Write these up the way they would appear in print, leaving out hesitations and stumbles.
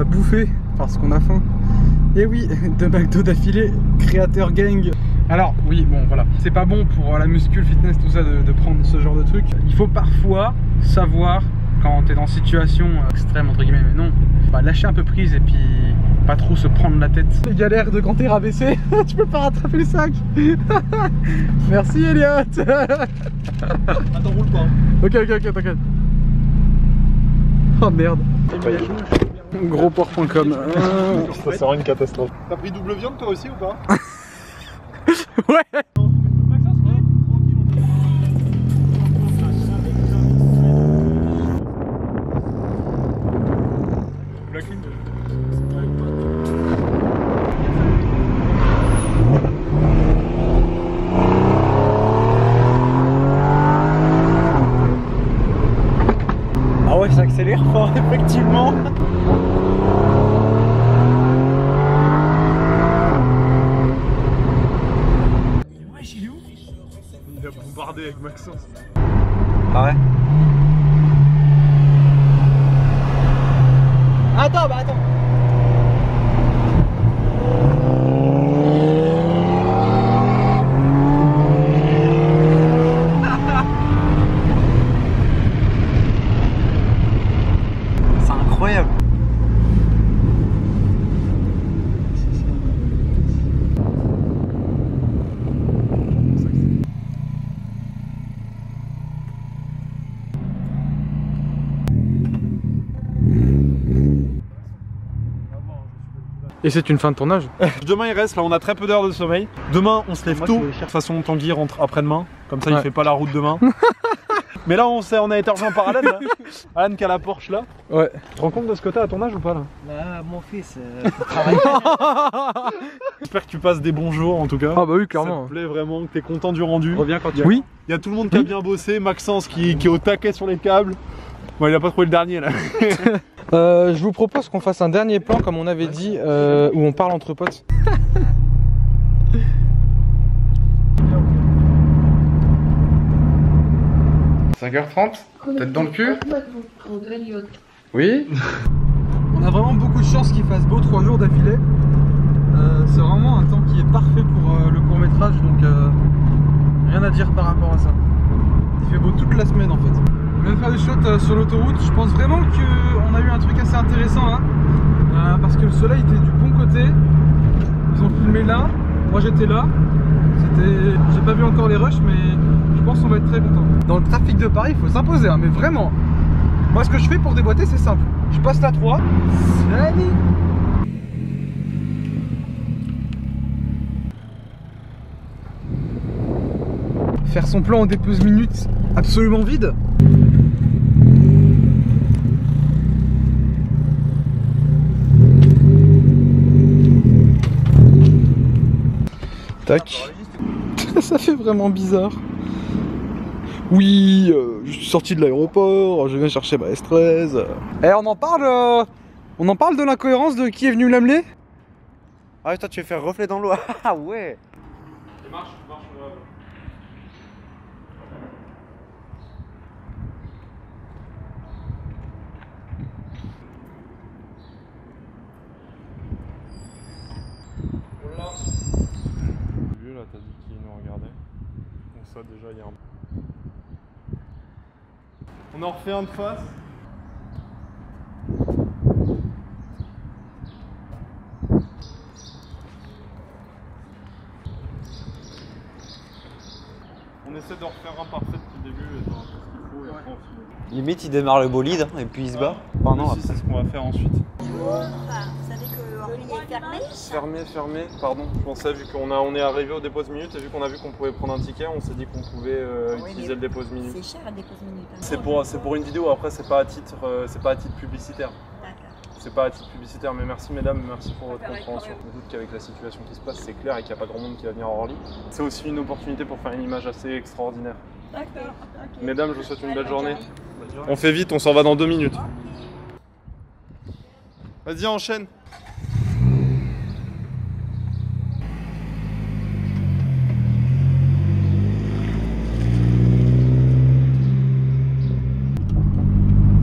bouffer parce qu'on a faim. Et oui, 2 McDo d'affilée, créateur gang. Alors oui, bon voilà, c'est pas bon pour la muscule, fitness, tout ça de prendre ce genre de truc. Il faut parfois savoir, quand t'es dans situation extrême entre guillemets, mais non, bah, lâcher un peu prise et puis pas trop se prendre la tête. Les galères de quand t'es rabaissé, tu peux pas rattraper le sac. Merci Elliot. Attends, roule pas. Ok, t'inquiète. Oh merde. Grosport.com. Ça sera une catastrophe. T'as pris double viande toi aussi ou pas? Ouais. Ah ouais, ça accélère fort, effectivement. Ouais, il est où? Il a bombardé avec Maxence. Ah ouais? Attends, bah attends. C'est incroyable. Et c'est une fin de tournage. Demain il reste, là on a très peu d'heures de sommeil. Demain on se lève tôt. De toute façon Tanguy rentre après-demain. Comme ça il fait pas la route demain. Mais là on a été rejoint par Alan là. Alan qui a la Porsche là. Ouais. Tu te rends compte de ce que t'as à ton âge ou pas là? Bah mon fils, travaille. J'espère que tu passes des bons jours en tout cas. Ah bah oui, clairement. Ça te plaît vraiment, que t'es content du rendu. Reviens quand tu Oui. Il y a tout le monde qui a bien bossé. Maxence qui est au taquet sur les câbles. Bon il a pas trouvé le dernier là. Je vous propose qu'on fasse un dernier plan comme on avait dit où on parle entre potes. 5h30, tête dans le cul. Oui. On a vraiment beaucoup de chance qu'il fasse beau 3 jours d'affilée. C'est vraiment un temps qui est parfait pour le court métrage, donc rien à dire par rapport à ça. Il fait beau toute la semaine en fait. On vient de faire des shots sur l'autoroute. Je pense vraiment qu'on a eu un truc assez intéressant là, parce que le soleil était du bon côté. Ils ont filmé là, moi j'étais là. J'ai pas vu encore les rushs, mais je pense qu'on va être très content. Dans le trafic de Paris, il faut s'imposer, hein, mais vraiment. Moi ce que je fais pour déboîter c'est simple. Je passe la 3. Salut. Faire son plan en des pauses minutes absolument vide. Tac. Ça fait vraiment bizarre. Oui, je suis sorti de l'aéroport, je viens chercher ma S13. Eh, on en parle de l'incohérence de qui est venu l'amener. Ah ouais, toi tu veux faire reflet dans l'eau. Ah ouais. Marche. Là t'as dit qu'il nous regardait. Donc ça déjà il y a un... On en refait un de face. On essaie de refaire un parfait depuis le début et genre ce qu'il faut et après on filme. Limite il démarre le bolide hein, et puis il se bat. Enfin, non, Si, c'est ce qu'on va faire ensuite. Vous savez que Orly est fermé. Fermé, pardon. Je pensais, vu qu'on est arrivé au dépose minute et vu qu'on a vu qu'on pouvait prendre un ticket, on s'est dit qu'on pouvait utiliser le dépose minute. C'est cher la dépose minute. C'est pour une vidéo, après c'est pas à titre publicitaire. D'accord. C'est pas à titre publicitaire, mais merci mesdames, merci pour votre compréhension. Je doute qu'avec la situation qui se passe, c'est clair et qu'il n'y a pas grand monde qui va venir à Orly. C'est aussi une opportunité pour faire une image assez extraordinaire. D'accord. Mesdames, je vous souhaite une belle journée. On fait vite, on s'en va dans 2 minutes. Vas-y, enchaîne.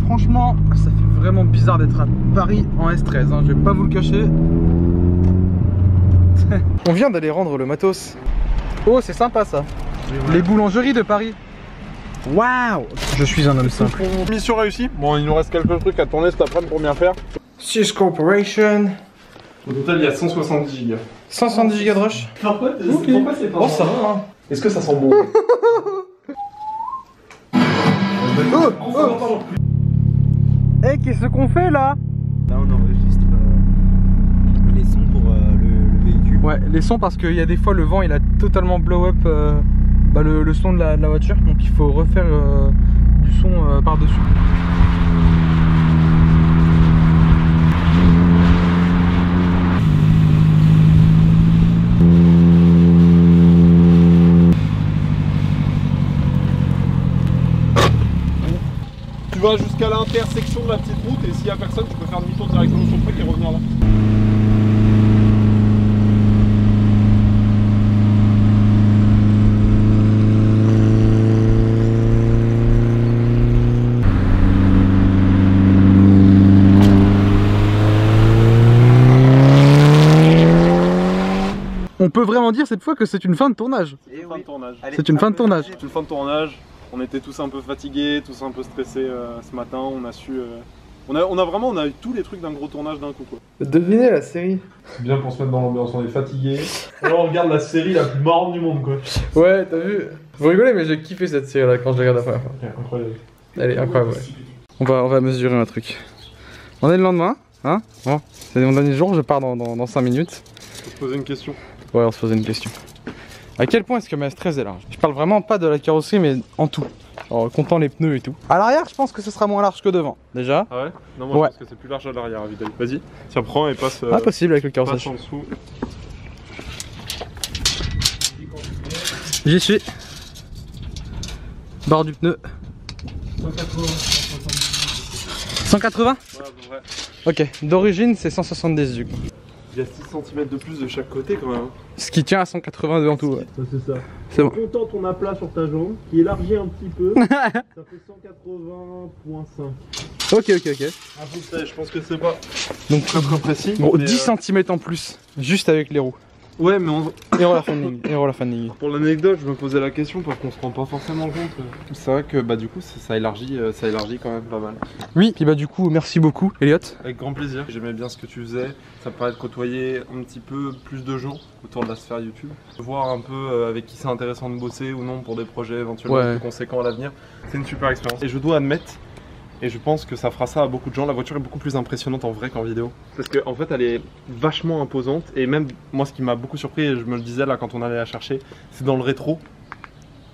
Franchement, ça fait vraiment bizarre d'être à Paris en S13, hein, je vais pas vous le cacher. On vient d'aller rendre le matos. Oh, c'est sympa ça. Les boulangeries de Paris. Waouh! Je suis un homme simple. Mission réussie. Bon, il nous reste quelques trucs à tourner cet après-midi pour bien faire. Sys Corporation. Au total, il y a 170 gigas. 170 Go de rush. Pourquoi c'est pas Oh, ça va, hein. Est-ce que ça sent bon? Eh, qu'est-ce qu'on fait là? Là on enregistre les sons pour le véhicule. Ouais, les sons parce qu'il y a des fois le vent il a totalement blow up le son de la voiture, donc il faut refaire du son par-dessus. Tu vas jusqu'à l'intersection de la petite route et s'il y a personne, tu peux faire demi-tour directement sur le truc et revenir là. On peut vraiment dire cette fois que c'est une fin de tournage. C'est une fin de tournage. C'est une fin de tournage. C'est une fin de tournage. On était tous un peu fatigués, tous un peu stressés ce matin. On a su. On a eu tous les trucs d'un gros tournage d'un coup quoi. Devinez la série. C'est bien pour se mettre dans l'ambiance, on est fatigué. Alors on regarde la série la plus marrante du monde quoi. Ouais, t'as vu? Vous rigolez, mais j'ai kiffé cette série là quand je l'ai regardée la première fois. Ouais, incroyable. Elle est incroyable, ouais. On va mesurer un truc. On est le lendemain, hein? Bon, c'est mon dernier jour, je pars dans 5 minutes. On se poser une question. Ouais, on se posait une question. À quel point est-ce que ma S13 est large? Je parle vraiment pas de la carrosserie, mais en tout. Alors, comptant les pneus et tout. À l'arrière, je pense que ce sera moins large que devant, déjà. Ah ouais? Non, moi Ouais. je pense que c'est plus large à l'arrière, évidemment. Vas-y, tiens, prends et passe. Impossible avec le Passe carrossage. en dessous. J'y suis. Barre du pneu. 180? Ouais, à peu près. Ok, d'origine c'est 170 du coup. Il y a 6 cm de plus de chaque côté quand même. Ce qui tient à 182 en tout. Ouais. Ça c'est ça. C'est bon. Content ton aplat sur ta jambe, qui élargit un petit peu. Ça fait 180.5. Ok. Ah, je pense que c'est pas Donc très précis. bon, mais, 10 cm en plus, juste avec les roues. Ouais, mais Et roller fanning. Et roller fanning. pour l'anecdote, je me posais la question parce qu'on se rend pas forcément compte. C'est vrai que bah du coup ça élargit quand même pas mal. Oui, puis bah du coup, merci beaucoup Elliot. Avec grand plaisir. J'aimais bien ce que tu faisais. Ça me paraît de côtoyer un petit peu plus de gens autour de la sphère YouTube. Voir un peu avec qui c'est intéressant de bosser ou non pour des projets éventuellement plus conséquents à l'avenir. C'est une super expérience. Et je dois admettre, et je pense que ça fera ça à beaucoup de gens, la voiture est beaucoup plus impressionnante en vrai qu'en vidéo. Parce qu'en fait elle est vachement imposante. Et même moi ce qui m'a beaucoup surpris, et je me le disais là quand on allait la chercher, c'est dans le rétro.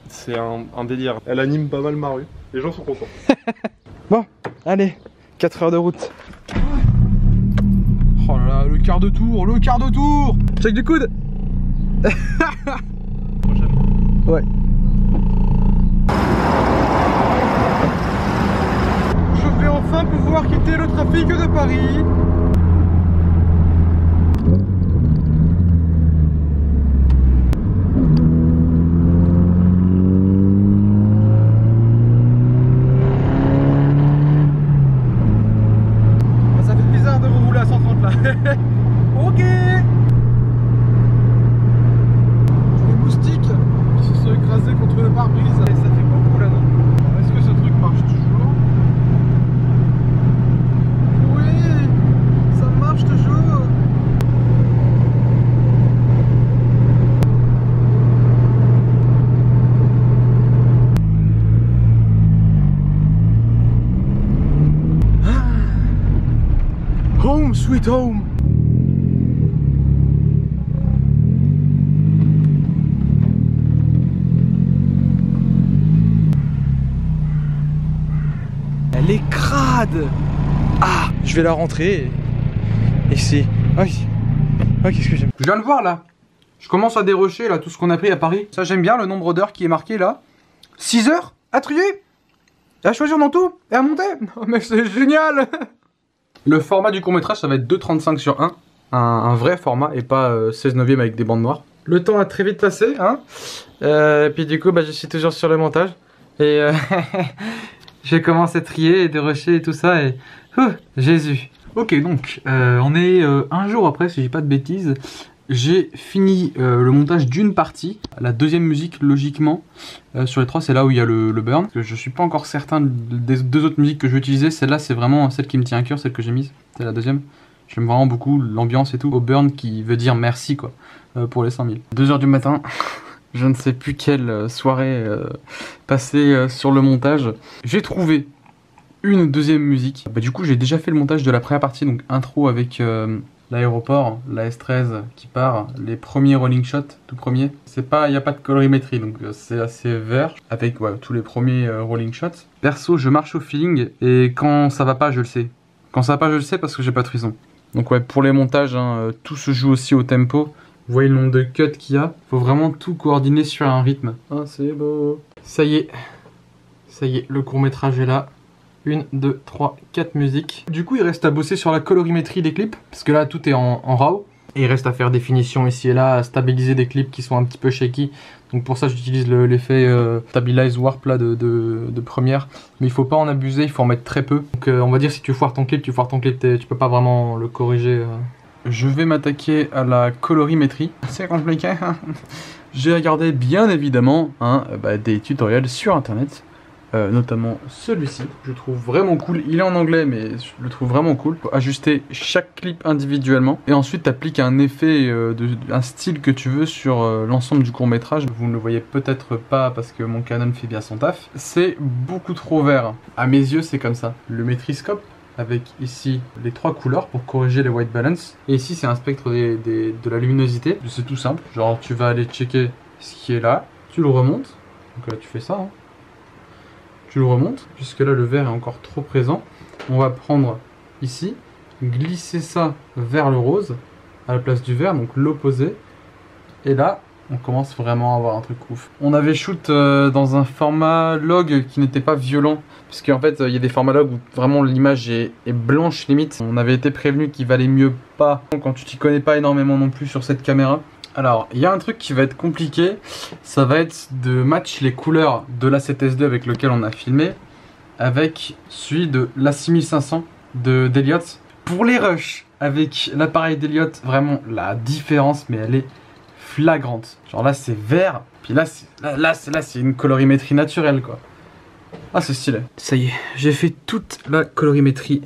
C'est un délire. Elle anime pas mal ma rue. Les gens sont contents. Bon, allez, 4 heures de route. Oh là là, le quart de tour. Check du coude. Prochaine. Ouais. Je vais enfin pouvoir quitter le trafic de Paris. Ça fait bizarre de rouler à 130 là. Ok. Les moustiques qui se sont écrasés contre le pare-brise. Et ça fait beaucoup là, non? Est-ce que ce truc marche toujours? Oui, ça marche toujours. Home sweet home. Elle est crade. Ah, je vais la rentrer et c'est... Ah, qu'est-ce que j'aime. Je viens de voir là. Je commence à dérocher là tout ce qu'on a pris à Paris. Ça j'aime bien le nombre d'heures qui est marqué là. 6 heures à trier, à choisir dans tout et à monter. Non mais c'est génial. Le format du court-métrage ça va être 2,35 sur 1. Un vrai format et pas 16 neuvième avec des bandes noires. Le temps a très vite passé hein. Puis du coup bah, je suis toujours sur le montage. Et J'ai commencé à trier et de rusher et tout ça et... Jésus. Ok, donc on est un jour après, si je dis pas de bêtises. J'ai fini le montage d'une partie. La deuxième musique, logiquement, sur les trois, c'est là où il y a le burn. Je suis pas encore certain des deux autres musiques que je vais utiliser. Celle-là, c'est vraiment celle qui me tient à cœur, celle que j'ai mise. C'est la deuxième. J'aime vraiment beaucoup l'ambiance et tout. Au burn qui veut dire merci, quoi, pour les 100 000. 2 h du matin. Je ne sais plus quelle soirée passer sur le montage. J'ai trouvé une deuxième musique. Du coup, j'ai déjà fait le montage de la première partie, donc intro avec l'aéroport, la S13 qui part, les premiers rolling shots, tout premier. C'est pas, il n'y a pas de colorimétrie, donc c'est assez vert avec tous les premiers rolling shots. Perso, je marche au feeling et quand ça va pas, je le sais. Quand ça va pas, je le sais parce que j'ai pas de frisson. Donc ouais, pour les montages, tout se joue aussi au tempo. Vous voyez le nombre de cuts qu'il y a. Faut vraiment tout coordonner sur un rythme. Ah, c'est beau. Ça y est, le court-métrage est là. 1, 2, 3, 4 musiques. Du coup, il reste à bosser sur la colorimétrie des clips, parce que là, tout est en RAW. Et il reste à faire des finitions ici et là, à stabiliser des clips qui sont un petit peu shaky. Donc pour ça, j'utilise l'effet Stabilize Warp là de Premiere. Mais il faut pas en abuser, il faut en mettre très peu. Donc on va dire si tu foires ton clip, tu peux pas vraiment le corriger. Je vais m'attaquer à la colorimétrie. C'est compliqué. J'ai regardé bien évidemment des tutoriels sur internet. Notamment celui-ci, je trouve vraiment cool. Il est en anglais, mais je le trouve vraiment cool. Faut ajuster chaque clip individuellement et ensuite t'appliques un effet, un style que tu veux sur l'ensemble du court-métrage. Vous ne le voyez peut-être pas parce que mon Canon fait bien son taf. C'est beaucoup trop vert. À mes yeux, c'est comme ça. Le métriscope avec ici les 3 couleurs pour corriger les white balance. Et ici, c'est un spectre de la luminosité. C'est tout simple. Genre, tu vas aller checker ce qui est là, tu le remontes. Donc là, tu fais ça. Tu le remontes, puisque là le vert est encore trop présent. On va prendre ici, glisser ça vers le rose, à la place du vert, donc l'opposé. Et là, on commence vraiment à avoir un truc ouf. On avait shoot dans un format log qui n'était pas violent, puisque en fait, il y a des formats log où vraiment l'image est blanche limite. On avait été prévenu qu'il valait mieux pas, quand tu t'y connais pas énormément non plus sur cette caméra. Alors, il y a un truc qui va être compliqué, ça va être de match les couleurs de l'A7S II avec lequel on a filmé avec celui de l'A6500 d'Elliott. Pour les rushs avec l'appareil d'Elliott, vraiment la différence, mais elle est flagrante. Genre là c'est vert, puis là c'est une colorimétrie naturelle quoi. Ah c'est stylé. Ça y est, j'ai fait toute la colorimétrie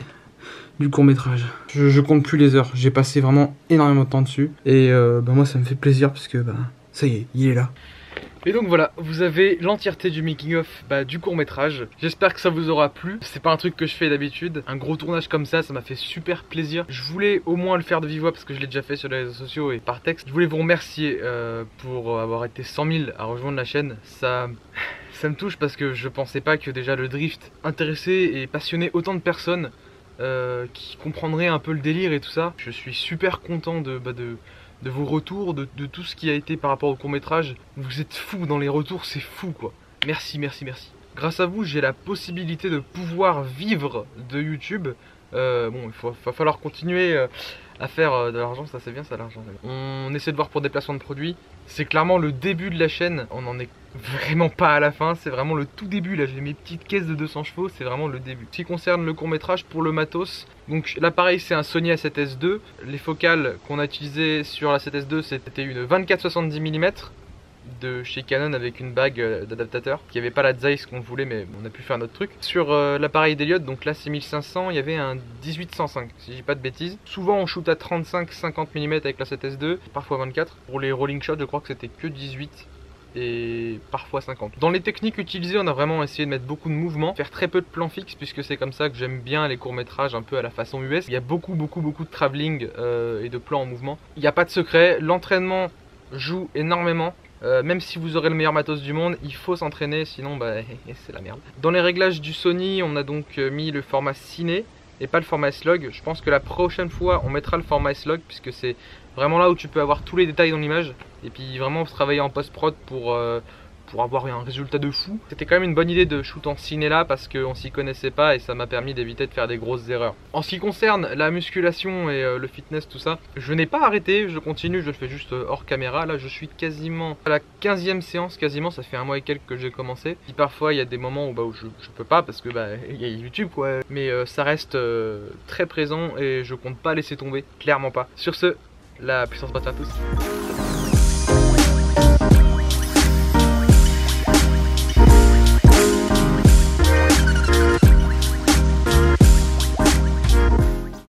du court-métrage. Je compte plus les heures, j'ai passé vraiment énormément de temps dessus. Et moi ça me fait plaisir parce que ça y est, il est là. Et donc voilà, vous avez l'entièreté du making-of du court-métrage. J'espère que ça vous aura plu. C'est pas un truc que je fais d'habitude. Un gros tournage comme ça m'a fait super plaisir. Je voulais au moins le faire de vive voix parce que je l'ai déjà fait sur les réseaux sociaux et par texte. Je voulais vous remercier pour avoir été 100 000 à rejoindre la chaîne. Ça me touche parce que je pensais pas que déjà le drift intéressait et passionnait autant de personnes. Qui comprendraient un peu le délire et tout ça. Je suis super content de vos retours, de tout ce qui a été par rapport au court-métrage. Vous êtes fous dans les retours, c'est fou quoi. Merci, merci, merci. Grâce à vous, j'ai la possibilité de pouvoir vivre de YouTube. Bon, va falloir continuer à faire de l'argent, ça c'est bien ça l'argent. On essaie de voir pour des placements de produits. C'est clairement le début de la chaîne, on n'en est vraiment pas à la fin, c'est vraiment le tout début. Là j'ai mes petites caisses de 200 chevaux, c'est vraiment le début. Ce qui concerne le court-métrage pour le matos, donc l'appareil c'est un Sony A7S II. Les focales qu'on a utilisées sur la A7S II c'était une 24-70 mm de chez Canon avec une bague d'adaptateur qui avait pas la Zeiss qu'on voulait, mais on a pu faire notre truc. Sur l'appareil d'Elliott, donc là c'est 1500, il y avait un 18-105 si je dis pas de bêtises. Souvent on shoot à 35-50 mm avec la 7S II, parfois 24. Pour les rolling shots je crois que c'était que 18 et parfois 50. Dans les techniques utilisées on a vraiment essayé de mettre beaucoup de mouvements, faire très peu de plans fixes puisque c'est comme ça que j'aime bien les courts métrages un peu à la façon US. Il y a beaucoup de travelling et de plans en mouvement. Il n'y a pas de secret, l'entraînement joue énormément. Même si vous aurez le meilleur matos du monde, il faut s'entraîner, sinon c'est la merde. Dans les réglages du Sony, on a donc mis le format ciné et pas le format S-Log. Je pense que la prochaine fois, on mettra le format S-Log puisque c'est vraiment là où tu peux avoir tous les détails dans l'image. Et puis vraiment travailler en post-prod pour pour avoir un résultat de fou. C'était quand même une bonne idée de shoot en ciné là parce qu'on s'y connaissait pas et ça m'a permis d'éviter de faire des grosses erreurs. En ce qui concerne la musculation et le fitness, tout ça, je n'ai pas arrêté, je continue, je le fais juste hors caméra. Là je suis quasiment à la 15e séance, quasiment, ça fait un mois et quelques que j'ai commencé. Puis parfois il y a des moments où, où je peux pas parce que il y a YouTube quoi. Mais ça reste très présent et je compte pas laisser tomber, clairement pas. Sur ce, la puissance patte à tous.